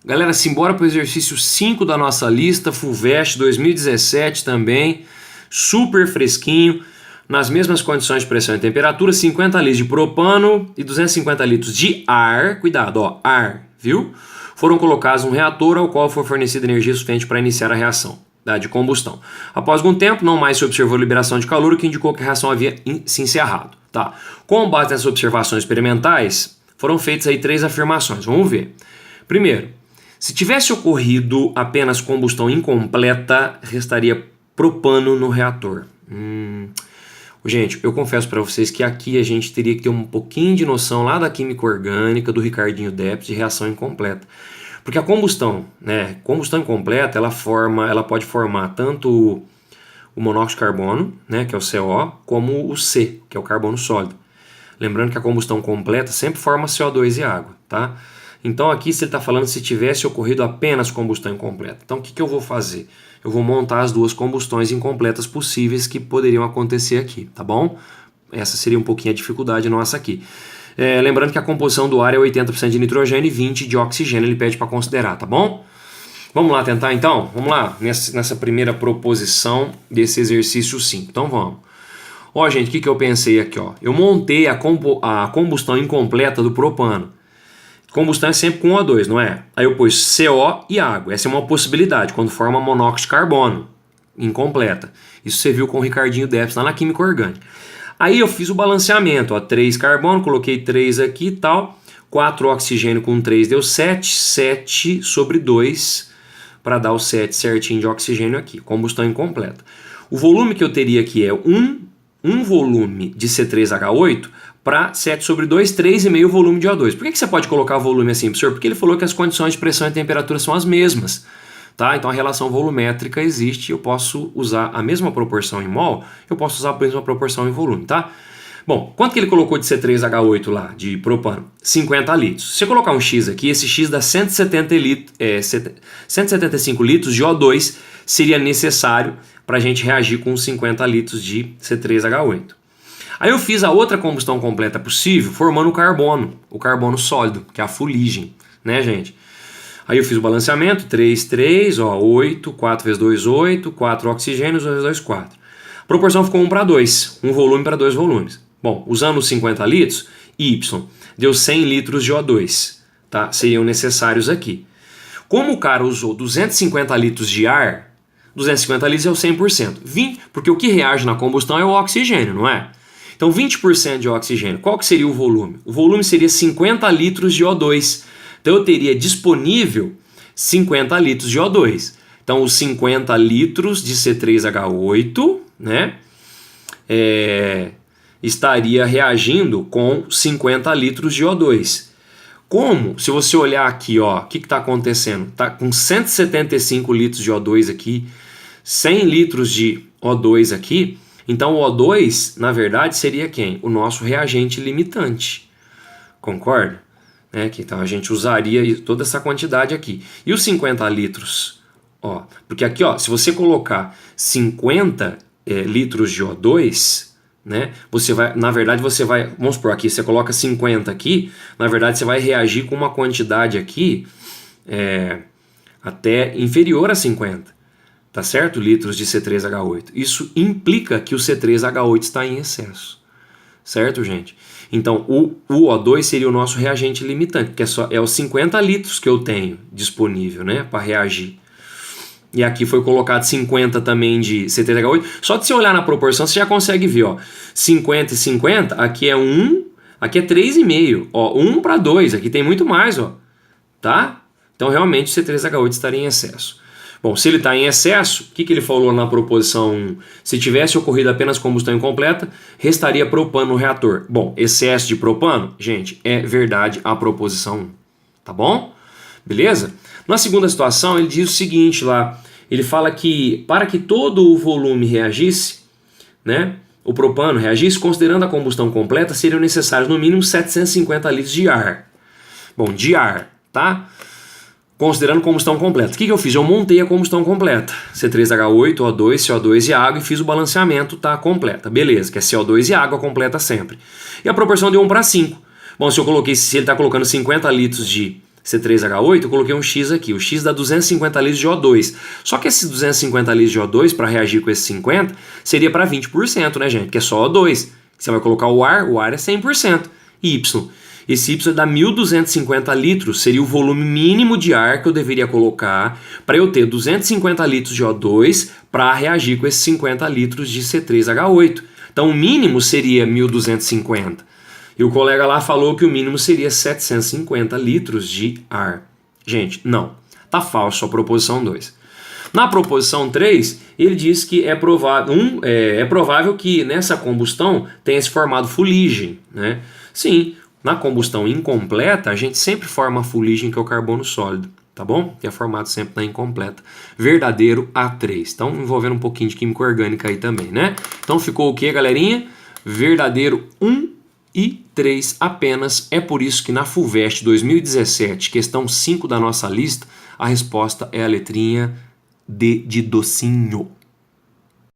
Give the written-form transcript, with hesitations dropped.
Galera, simbora para o exercício 5 da nossa lista, FUVEST 2017 também, super fresquinho, nas mesmas condições de pressão e temperatura, 50 litros de propano e 250 litros de ar, cuidado, ó, ar, viu? Foram colocados num reator ao qual foi fornecida energia suficiente para iniciar a reação de combustão. Após algum tempo, não mais se observou a liberação de calor, o que indicou que a reação havia se encerrado. Tá? Com base nessas observações experimentais, foram feitas aí 3 afirmações. Vamos ver. Primeiro, se tivesse ocorrido apenas combustão incompleta, restaria propano no reator. Gente, eu confesso para vocês que aqui a gente teria que ter um pouquinho de noção lá da química orgânica, do Ricardinho Debs, de reação incompleta. Porque a combustão, combustão incompleta, ela pode formar tanto o monóxido de carbono, que é o CO, como o C, que é o carbono sólido. Lembrando que a combustão completa sempre forma CO2 e água, tá? Então aqui você está falando se tivesse ocorrido apenas combustão incompleta. Então o que eu vou fazer? Eu vou montar as 2 combustões incompletas possíveis que poderiam acontecer aqui, tá bom? Essa seria um pouquinho a dificuldade nossa aqui. Lembrando que a composição do ar é 80% de nitrogênio e 20% de oxigênio, ele pede para considerar, tá bom? Vamos lá tentar então? Vamos lá, nessa primeira proposição desse exercício 5. Então vamos. Ó, gente, o que eu pensei aqui? Ó? Eu montei a combustão incompleta do propano. Combustão é sempre com O2, não é? Aí eu pus CO e água. Essa é uma possibilidade, quando forma monóxido de carbono incompleta. Isso você viu com o Ricardinho Debs lá na química orgânica. Aí eu fiz o balanceamento, ó, 3 carbono, coloquei 3 aqui e tal, 4 oxigênio com 3 deu 7, 7 sobre 2, para dar o 7 certinho de oxigênio aqui, combustão incompleta. O volume que eu teria aqui é um volume de C3H8 para 7 sobre 2, 3,5 volume de O2. Por que você pode colocar o volume assim, professor? Porque ele falou que as condições de pressão e temperatura são as mesmas. Tá? Então a relação volumétrica existe, eu posso usar a mesma proporção em mol, eu posso usar a mesma proporção em volume, tá? Bom, quanto que ele colocou de C3H8 lá, de propano? 50 litros. Se você colocar um X aqui, esse X dá 175 litros de O2 seria necessário para a gente reagir com 50 litros de C3H8. Aí eu fiz a outra combustão completa possível, formando o carbono sólido, que é a fuligem, né, gente? Aí eu fiz o balanceamento, 3, 3, 8, 4 vezes 2, 8, 4 oxigênios, 2 vezes 2, 4. A proporção ficou 1 para 2, um volume para 2 volumes. Bom, usando os 50 litros, Y deu 100 litros de O2, tá? Seriam necessários aqui. Como o cara usou 250 litros de ar, 250 litros é o 100%. Porque o que reage na combustão é o oxigênio, não é? Então 20% de oxigênio, qual que seria o volume? O volume seria 50 litros de O2. Então eu teria disponível 50 litros de O2. Então os 50 litros de C3H8, estaria reagindo com 50 litros de O2. Como? Se você olhar aqui, ó, o que está acontecendo? Está com 175 litros de O2 aqui, 100 litros de O2 aqui. Então o O2, na verdade, seria quem? O nosso reagente limitante. Concorda? Então a gente usaria toda essa quantidade aqui. E os 50 litros? Ó, porque aqui, ó, se você colocar 50 litros de O2, você vai, na verdade, vamos supor aqui, você coloca 50 aqui, na verdade você vai reagir com uma quantidade aqui até inferior a 50, tá certo? Litros de C3H8. Isso implica que o C3H8 está em excesso, certo, gente? Então o O2 seria o nosso reagente limitante, que é os 50 litros que eu tenho disponível, para reagir. E aqui foi colocado 50 também de C3H8. Só de você olhar na proporção, você já consegue ver, ó. 50 e 50, aqui é 1, aqui é 3,5. Ó, 1 para 2, aqui tem muito mais, ó. Tá? Então, realmente, o C3H8 estaria em excesso. Bom, se ele está em excesso, o que ele falou na proposição 1? Se tivesse ocorrido apenas combustão incompleta, restaria propano no reator. Bom, excesso de propano, gente, é verdade a proposição 1. Tá bom? Beleza? Na segunda situação, ele diz o seguinte lá, ele fala que para que todo o volume reagisse, o propano reagisse, considerando a combustão completa, seriam necessários no mínimo 750 litros de ar. Bom, de ar, tá? Considerando combustão completa. O que eu fiz? Eu montei a combustão completa. C3H8, O2, CO2 e água e fiz o balanceamento, tá? Completa. Beleza, que é CO2 e água completa sempre. E a proporção deu 1 para 5. Bom, se ele está colocando 50 litros de C3H8, eu coloquei um X aqui. O X dá 250 litros de O2. Só que esses 250 litros de O2, para reagir com esses 50, seria para 20%, né, gente? Porque é só O2. Você vai colocar o ar é 100%. Y. Esse Y dá 1.250 litros, seria o volume mínimo de ar que eu deveria colocar para eu ter 250 litros de O2 para reagir com esses 50 litros de C3H8. Então o mínimo seria 1.250. E o colega lá falou que o mínimo seria 750 litros de ar. Gente, não. Tá falso a proposição 2. Na proposição 3, ele diz que é provável que nessa combustão tenha se formado fuligem, né? Sim, na combustão incompleta, a gente sempre forma fuligem, que é o carbono sólido, tá bom? Que é formado sempre na incompleta. Verdadeiro A3. Então, envolvendo um pouquinho de química orgânica aí também, né? Então, ficou o que, galerinha? Verdadeiro 1 e 3 apenas. É por isso que na FUVEST 2017, questão 5 da nossa lista, a resposta é a letrinha D de docinho.